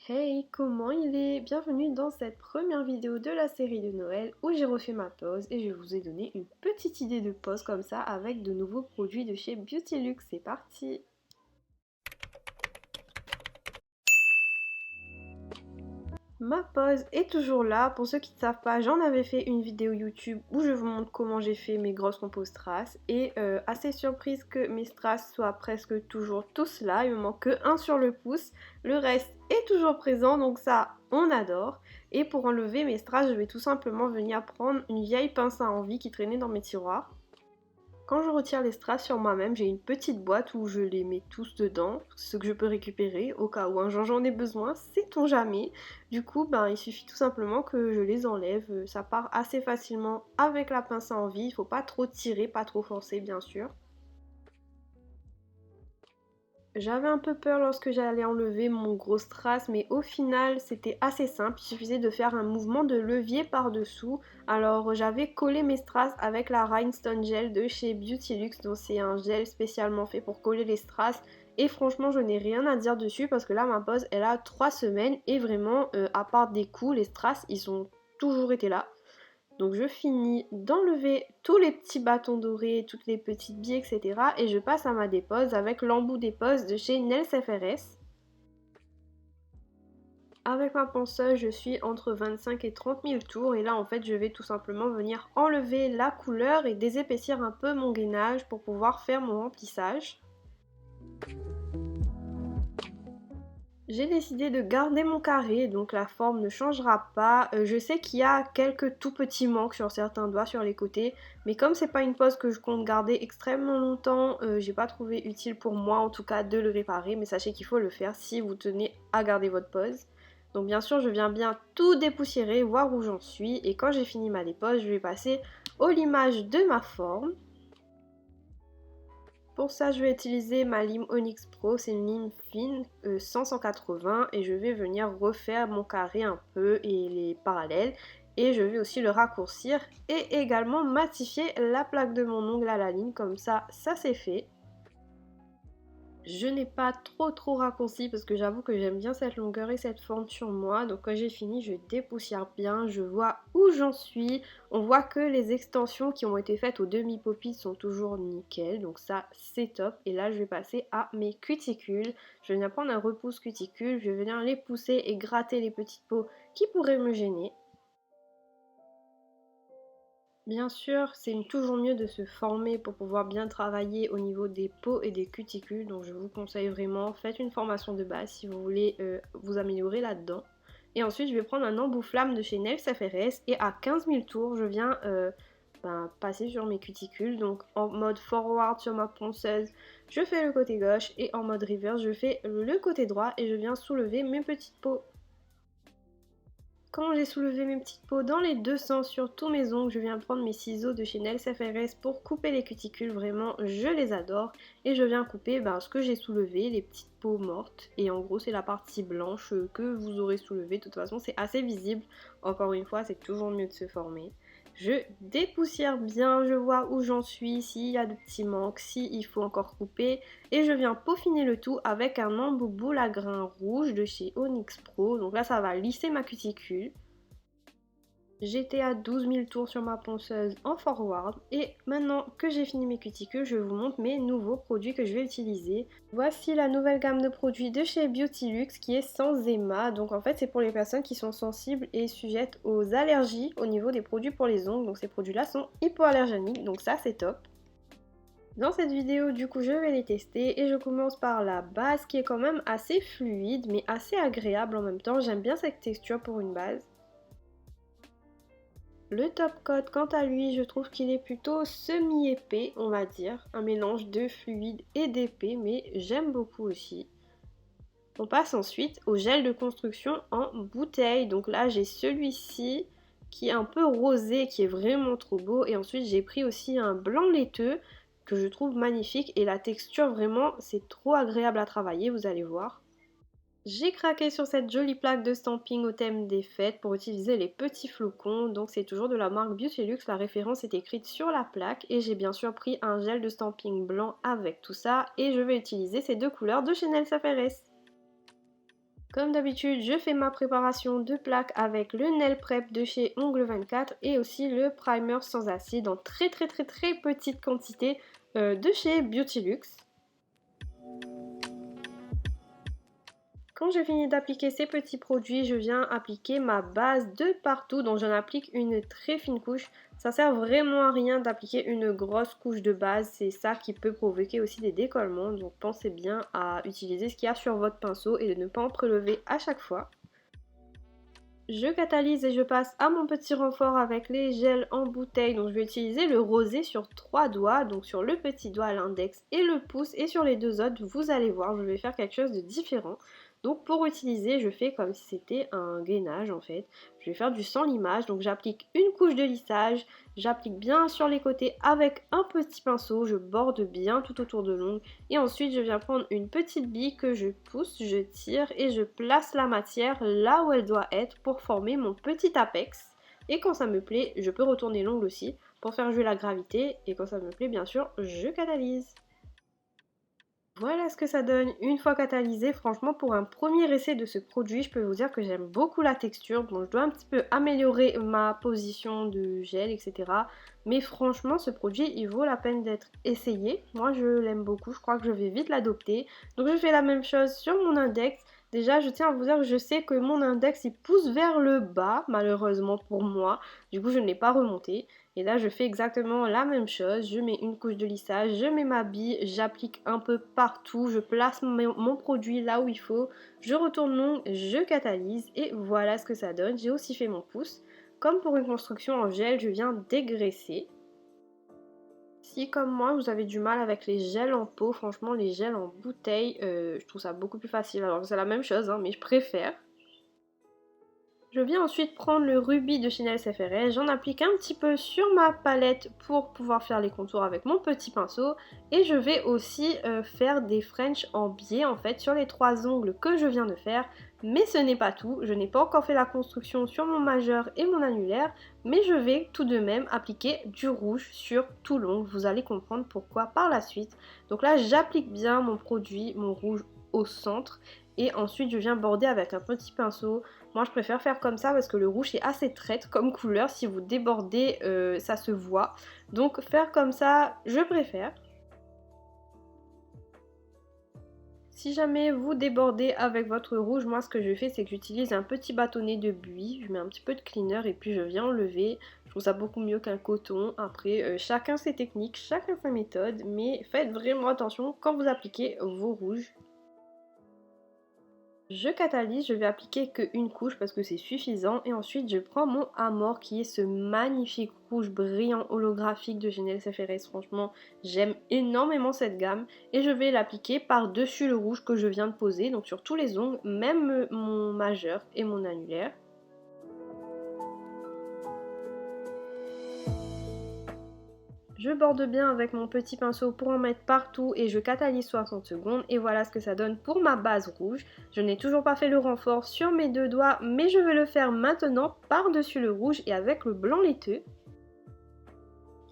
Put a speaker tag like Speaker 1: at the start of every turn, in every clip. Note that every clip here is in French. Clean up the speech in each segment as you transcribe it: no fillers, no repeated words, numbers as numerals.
Speaker 1: Hey, comment il est? Bienvenue dans cette première vidéo de la série de Noël où j'ai refait ma pause et je vous ai donné une petite idée de pause comme ça avec de nouveaux produits de chez Beautylux. C'est parti! Ma pause est toujours là. Pour ceux qui ne savent pas, j'en avais fait une vidéo YouTube où je vous montre comment j'ai fait mes grosses compos strass. Et assez surprise que mes strass soient presque toujours tous là. Il me manque que un sur le pouce. Le reste est toujours présent, donc ça, on adore. Et pour enlever mes strass, je vais tout simplement venir prendre une vieille pince à envie qui traînait dans mes tiroirs. Quand je retire les strass sur moi-même, j'ai une petite boîte où je les mets tous dedans, ce que je peux récupérer au cas où un jour j'en ai besoin, sait-on jamais. Du coup, il suffit tout simplement que je les enlève, ça part assez facilement avec la pince à envie, il faut pas trop tirer, pas trop forcer bien sûr. J'avais un peu peur lorsque j'allais enlever mon gros strass, mais au final c'était assez simple, il suffisait de faire un mouvement de levier par-dessous. Alors j'avais collé mes strass avec la Rhinestone Gel de chez Beautylux, donc c'est un gel spécialement fait pour coller les strass. Et franchement je n'ai rien à dire dessus parce que là ma pose elle a 3 semaines et vraiment à part des coups, les strass ils ont toujours été là. Donc je finis d'enlever tous les petits bâtons dorés, toutes les petites billes, etc. Et je passe à ma dépose avec l'embout dépose de chez Nails FRS. Avec ma ponceuse, je suis entre 25 et 30 000 tours. Et là, en fait, je vais tout simplement venir enlever la couleur et désépaissir un peu mon gainage pour pouvoir faire mon remplissage. J'ai décidé de garder mon carré, donc la forme ne changera pas. Je sais qu'il y a quelques tout petits manques sur certains doigts sur les côtés, mais comme c'est pas une pose que je compte garder extrêmement longtemps, j'ai pas trouvé utile pour moi en tout cas de le réparer, mais sachez qu'il faut le faire si vous tenez à garder votre pose. Donc bien sûr je viens bien tout dépoussiérer, voir où j'en suis, et quand j'ai fini ma dépose, je vais passer au limage de ma forme. Pour ça, je vais utiliser ma lime Onyx Pro, c'est une lime fine 100-180 et je vais venir refaire mon carré un peu et les parallèles. Et je vais aussi le raccourcir et également matifier la plaque de mon ongle à la ligne, comme ça c'est fait. Je n'ai pas trop raccourci parce que j'avoue que j'aime bien cette longueur et cette forme sur moi. Donc quand j'ai fini, je dépoussière bien, je vois où j'en suis. On voit que les extensions qui ont été faites au demi-popit sont toujours nickel. Donc ça, c'est top. Et là, je vais passer à mes cuticules. Je vais venir prendre un repousse cuticule. Je vais venir les pousser et gratter les petites peaux qui pourraient me gêner. Bien sûr, c'est toujours mieux de se former pour pouvoir bien travailler au niveau des peaux et des cuticules, donc je vous conseille vraiment, faites une formation de base si vous voulez vous améliorer là-dedans. Et ensuite, je vais prendre un embout flamme de chez Nails FRS et à 15 000 tours, je viens passer sur mes cuticules. Donc en mode forward sur ma ponceuse, je fais le côté gauche et en mode reverse, je fais le côté droit et je viens soulever mes petites peaux. Quand j'ai soulevé mes petites peaux dans les deux sens sur tous mes ongles, je viens prendre mes ciseaux de chez Nails FRS pour couper les cuticules. Vraiment, je les adore. Et je viens couper ce que j'ai soulevé, les petites peaux mortes. Et en gros, c'est la partie blanche que vous aurez soulevée. De toute façon, c'est assez visible. Encore une fois, c'est toujours mieux de se former. Je dépoussière bien, je vois où j'en suis, s'il y a de petits manques, s'il faut encore couper. Et je viens peaufiner le tout avec un embout boule à grains rouge de chez Onyx Pro. Donc là, ça va lisser ma cuticule. J'étais à 12 000 tours sur ma ponceuse en forward et maintenant que j'ai fini mes cuticules, je vous montre mes nouveaux produits que je vais utiliser. Voici la nouvelle gamme de produits de chez Beautylux qui est sans éma. Donc en fait c'est pour les personnes qui sont sensibles et sujettes aux allergies au niveau des produits pour les ongles. Donc ces produits-là sont hypoallergéniques, donc ça c'est top. Dans cette vidéo, du coup, je vais les tester et je commence par la base qui est quand même assez fluide mais assez agréable en même temps. J'aime bien cette texture pour une base. Le top coat, quant à lui, je trouve qu'il est plutôt semi-épais, on va dire. Un mélange de fluide et d'épais, mais j'aime beaucoup aussi. On passe ensuite au gel de construction en bouteille. Donc là, j'ai celui-ci qui est un peu rosé, qui est vraiment trop beau. Et ensuite, j'ai pris aussi un blanc laiteux que je trouve magnifique. Et la texture, vraiment, c'est trop agréable à travailler, vous allez voir. J'ai craqué sur cette jolie plaque de stamping au thème des fêtes pour utiliser les petits flocons. Donc c'est toujours de la marque Beautylux, la référence est écrite sur la plaque. Et j'ai bien sûr pris un gel de stamping blanc avec tout ça. Et je vais utiliser ces deux couleurs de chez Nails FRS. Comme d'habitude, je fais ma préparation de plaque avec le Nail Prep de chez Ongle 24 et aussi le primer sans acide en très petite quantité de chez Beautylux. Quand j'ai fini d'appliquer ces petits produits, je viens appliquer ma base de partout, donc j'en applique une très fine couche. Ça sert vraiment à rien d'appliquer une grosse couche de base, c'est ça qui peut provoquer aussi des décollements, donc pensez bien à utiliser ce qu'il y a sur votre pinceau et de ne pas en prélever à chaque fois. Je catalyse et je passe à mon petit renfort avec les gels en bouteille. Donc je vais utiliser le rosé sur 3 doigts, donc sur le petit doigt, l'index et le pouce. Et sur les deux autres, vous allez voir, je vais faire quelque chose de différent. Donc pour utiliser, je fais comme si c'était un gainage en fait. Je vais faire du sans limage, donc j'applique une couche de lissage. J'applique bien sur les côtés avec un petit pinceau, je borde bien tout autour de l'ongle et ensuite je viens prendre une petite bille que je pousse, je tire et je place la matière là où elle doit être pour former mon petit apex. Et quand ça me plaît, je peux retourner l'ongle aussi pour faire jouer la gravité et quand ça me plaît bien sûr, je catalyse. Voilà ce que ça donne une fois catalysé. Franchement, pour un premier essai de ce produit, je peux vous dire que j'aime beaucoup la texture. Bon, je dois un petit peu améliorer ma position de gel, etc. Mais franchement, ce produit, il vaut la peine d'être essayé. Moi, je l'aime beaucoup. Je crois que je vais vite l'adopter. Donc, je fais la même chose sur mon index. Déjà, je tiens à vous dire que je sais que mon index, il pousse vers le bas, malheureusement pour moi. Du coup, je ne l'ai pas remonté. Et là, je fais exactement la même chose. Je mets une couche de lissage, je mets ma bille, j'applique un peu partout, je place mon produit là où il faut, je retourne l'ongle, je catalyse et voilà ce que ça donne. J'ai aussi fait mon pouce. Comme pour une construction en gel, je viens dégraisser. Si comme moi vous avez du mal avec les gels en pot, franchement les gels en bouteille, je trouve ça beaucoup plus facile. Alors c'est la même chose, hein, mais je préfère. Je viens ensuite prendre le rubis de Chanel CFRS, j'en applique un petit peu sur ma palette pour pouvoir faire les contours avec mon petit pinceau et je vais aussi faire des French en biais en fait sur les 3 ongles que je viens de faire, mais ce n'est pas tout, je n'ai pas encore fait la construction sur mon majeur et mon annulaire, mais je vais tout de même appliquer du rouge sur tout l'ongle, vous allez comprendre pourquoi par la suite. Donc là j'applique bien mon produit, mon rouge au centre et ensuite je viens border avec un petit pinceau. Moi je préfère faire comme ça parce que le rouge est assez traître comme couleur, si vous débordez ça se voit. Donc faire comme ça je préfère. Si jamais vous débordez avec votre rouge, moi ce que je fais c'est que j'utilise un petit bâtonnet de buis, je mets un petit peu de cleaner et puis je viens enlever. Je trouve ça beaucoup mieux qu'un coton. Après chacun ses techniques, chacun sa méthode, mais faites vraiment attention quand vous appliquez vos rouges. Je catalyse, je vais appliquer qu'une couche parce que c'est suffisant et ensuite je prends mon Amor qui est ce magnifique rouge brillant holographique de Chanel CFRS. Franchement j'aime énormément cette gamme et je vais l'appliquer par-dessus le rouge que je viens de poser, donc sur tous les ongles, même mon majeur et mon annulaire. Je borde bien avec mon petit pinceau pour en mettre partout et je catalyse 60 secondes et voilà ce que ça donne pour ma base rouge. Je n'ai toujours pas fait le renfort sur mes 2 doigts mais je vais le faire maintenant par-dessus le rouge et avec le blanc laiteux.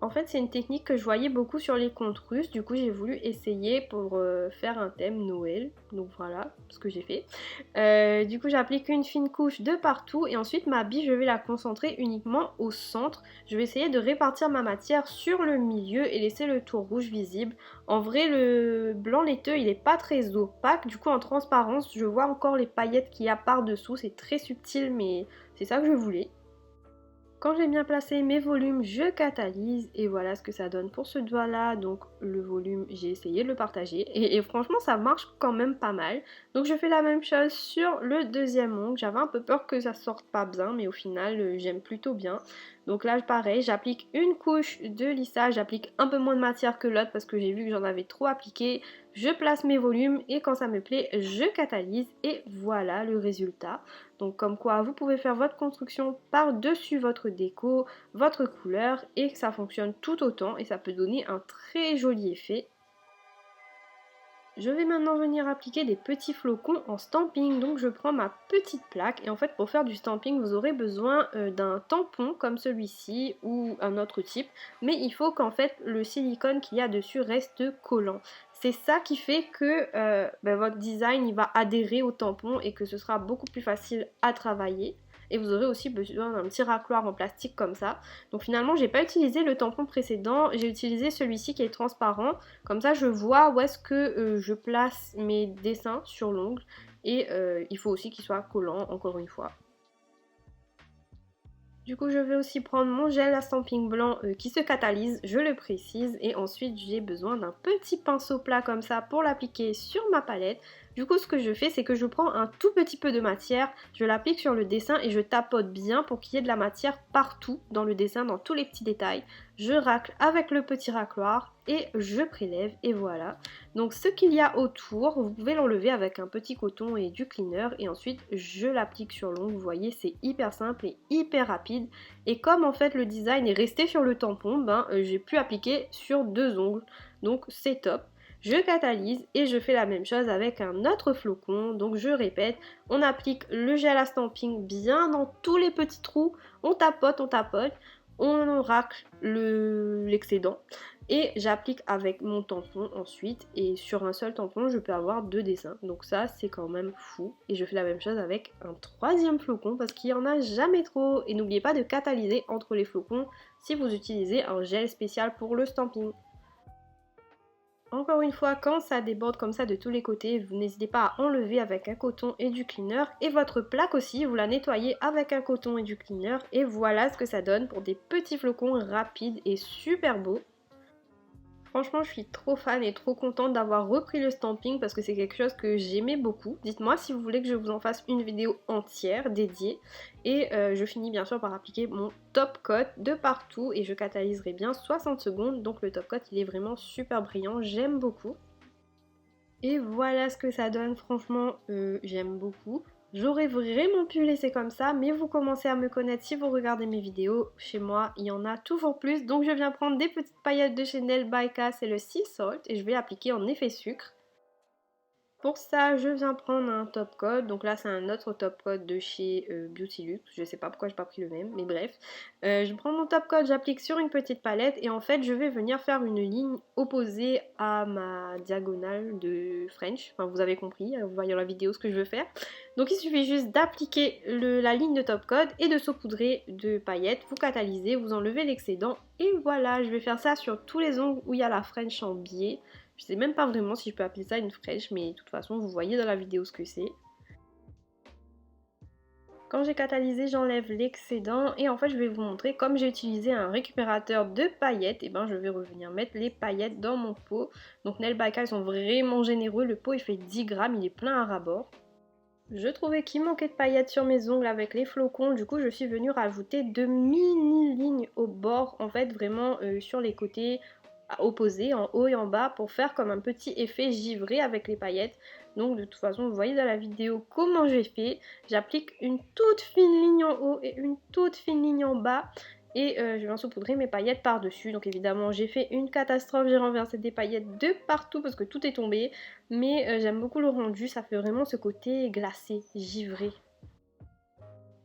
Speaker 1: En fait c'est une technique que je voyais beaucoup sur les comptes russes, du coup j'ai voulu essayer pour faire un thème Noël, donc voilà ce que j'ai fait. Du coup j'applique une fine couche de partout et ensuite ma bille je vais la concentrer uniquement au centre. Je vais essayer de répartir ma matière sur le milieu et laisser le tour rouge visible. En vrai le blanc laiteux il est pas très opaque, du coup en transparence je vois encore les paillettes qu'il y a par dessous, c'est très subtil mais c'est ça que je voulais. Quand j'ai bien placé mes volumes, je catalyse et voilà ce que ça donne pour ce doigt là. Donc le volume, j'ai essayé de le partager et franchement ça marche quand même pas mal. Donc je fais la même chose sur le deuxième ongle. J'avais un peu peur que ça sorte pas bien mais au final j'aime plutôt bien. Donc là pareil, j'applique une couche de lissage, j'applique un peu moins de matière que l'autre parce que j'ai vu que j'en avais trop appliqué. Je place mes volumes et quand ça me plaît, je catalyse et voilà le résultat. Donc comme quoi vous pouvez faire votre construction par-dessus votre déco, votre couleur et que ça fonctionne tout autant et ça peut donner un très joli effet. Je vais maintenant venir appliquer des petits flocons en stamping, donc je prends ma petite plaque et en fait pour faire du stamping vous aurez besoin d'un tampon comme celui-ci ou un autre type, mais il faut qu'en fait le silicone qu'il y a dessus reste collant. c'est ça qui fait que votre design il va adhérer au tampon et que ce sera beaucoup plus facile à travailler. Et vous aurez aussi besoin d'un petit racloir en plastique comme ça. Donc finalement, j'ai pas utilisé le tampon précédent, j'ai utilisé celui-ci qui est transparent. Comme ça, je vois où est-ce que je place mes dessins sur l'ongle. Et il faut aussi qu'il soit collant, encore une fois. Du coup, je vais aussi prendre mon gel à stamping blanc qui se catalyse, je le précise, et ensuite j'ai besoin d'un petit pinceau plat comme ça pour l'appliquer sur ma palette. Du coup, ce que je fais, c'est que je prends un tout petit peu de matière, je l'applique sur le dessin et je tapote bien pour qu'il y ait de la matière partout dans le dessin, dans tous les petits détails. Je racle avec le petit racloir et je prélève et voilà. Donc ce qu'il y a autour, vous pouvez l'enlever avec un petit coton et du cleaner et ensuite je l'applique sur l'ongle. Vous voyez, c'est hyper simple et hyper rapide. Et comme en fait le design est resté sur le tampon, j'ai pu appliquer sur 2 ongles. Donc c'est top. Je catalyse et je fais la même chose avec un autre flocon. Donc je répète, on applique le gel à stamping bien dans tous les petits trous. On tapote, on racle l'excédent. Et j'applique avec mon tampon ensuite. Et sur un seul tampon, je peux avoir 2 dessins. Donc ça, c'est quand même fou. Et je fais la même chose avec un 3e flocon parce qu'il n'y en a jamais trop. Et n'oubliez pas de catalyser entre les flocons si vous utilisez un gel spécial pour le stamping. Encore une fois, quand ça déborde comme ça de tous les côtés, vous n'hésitez pas à enlever avec un coton et du cleaner. Et votre plaque aussi, vous la nettoyez avec un coton et du cleaner. Et voilà ce que ça donne pour des petits flocons rapides et super beaux. Franchement, je suis trop fan et trop contente d'avoir repris le stamping parce que c'est quelque chose que j'aimais beaucoup. Dites-moi si vous voulez que je vous en fasse une vidéo entière dédiée. Et je finis bien sûr par appliquer mon top coat de partout et je catalyserai bien 60 secondes. Donc le top coat, il est vraiment super brillant, j'aime beaucoup. Et voilà ce que ça donne, franchement, j'aime beaucoup. J'aurais vraiment pu laisser comme ça, mais vous commencez à me connaître si vous regardez mes vidéos. Chez moi, il y en a toujours plus, donc je viens prendre des petites paillettes de Chanel by K, c'est le Sea Salt, et je vais appliquer en effet sucre. Pour ça, je viens prendre un top coat. Donc là, c'est un autre top coat de chez Beauty Luxe. Je sais pas pourquoi j'ai pas pris le même, mais bref. Je prends mon top coat, j'applique sur une petite palette et en fait, je vais venir faire une ligne opposée à ma diagonale de French. Enfin, vous avez compris, vous voyez dans la vidéo ce que je veux faire. Donc il suffit juste d'appliquer la ligne de top coat et de saupoudrer de paillettes. Vous catalysez, vous enlevez l'excédent et voilà, je vais faire ça sur tous les ongles où il y a la French en biais. Je sais même pas vraiment si je peux appeler ça une French, mais de toute façon, vous voyez dans la vidéo ce que c'est. Quand j'ai catalysé, j'enlève l'excédent et en fait, je vais vous montrer, comme j'ai utilisé un récupérateur de paillettes, et je vais revenir mettre les paillettes dans mon pot. Donc Nail by K, ils sont vraiment généreux, le pot il fait 10 grammes, il est plein à ras-bord. Je trouvais qu'il manquait de paillettes sur mes ongles avec les flocons, du coup je suis venue rajouter 2 mini lignes au bord, en fait vraiment sur les côtés opposés, en haut et en bas, pour faire comme un petit effet givré avec les paillettes. Donc de toute façon vous voyez dans la vidéo comment j'ai fait. J'applique une toute fine ligne en haut et une toute fine ligne en bas. Et je viens saupoudrer mes paillettes par-dessus. Donc évidemment j'ai fait une catastrophe, j'ai renversé des paillettes de partout parce que tout est tombé. Mais j'aime beaucoup le rendu, ça fait vraiment ce côté glacé, givré.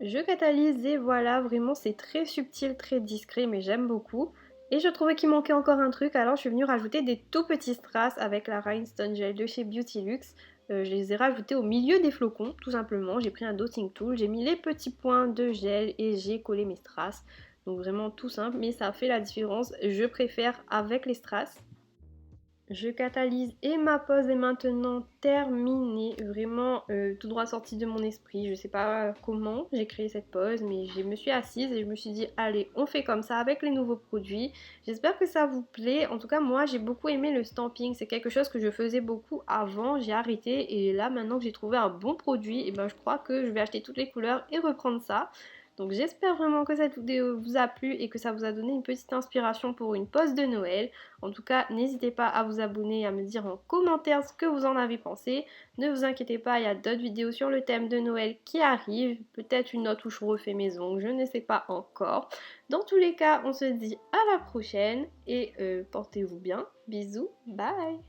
Speaker 1: Je catalyse et voilà, vraiment c'est très subtil, très discret mais j'aime beaucoup. Et je trouvais qu'il manquait encore un truc, alors je suis venue rajouter des tout petits strass avec la Rhinestone Gel de chez Beauty Luxe. Je les ai rajoutés au milieu des flocons, tout simplement. J'ai pris un dotting tool, j'ai mis les petits points de gel et j'ai collé mes strass. Donc vraiment tout simple, mais ça fait la différence. Je préfère avec les strass. Je catalyse et ma pose est maintenant terminée, vraiment tout droit sorti de mon esprit. Je sais pas comment j'ai créé cette pose, mais je me suis assise et je me suis dit allez, on fait comme ça avec les nouveaux produits. J'espère que ça vous plaît. En tout cas moi j'ai beaucoup aimé le stamping, c'est quelque chose que je faisais beaucoup avant, j'ai arrêté et là maintenant que j'ai trouvé un bon produit, et je crois que je vais acheter toutes les couleurs et reprendre ça. Donc j'espère vraiment que cette vidéo vous a plu et que ça vous a donné une petite inspiration pour une pause de Noël. En tout cas, n'hésitez pas à vous abonner et à me dire en commentaire ce que vous en avez pensé. Ne vous inquiétez pas, il y a d'autres vidéos sur le thème de Noël qui arrivent. Peut-être une autre où je refais mes ongles, je ne sais pas encore. Dans tous les cas, on se dit à la prochaine et portez-vous bien. Bisous, bye!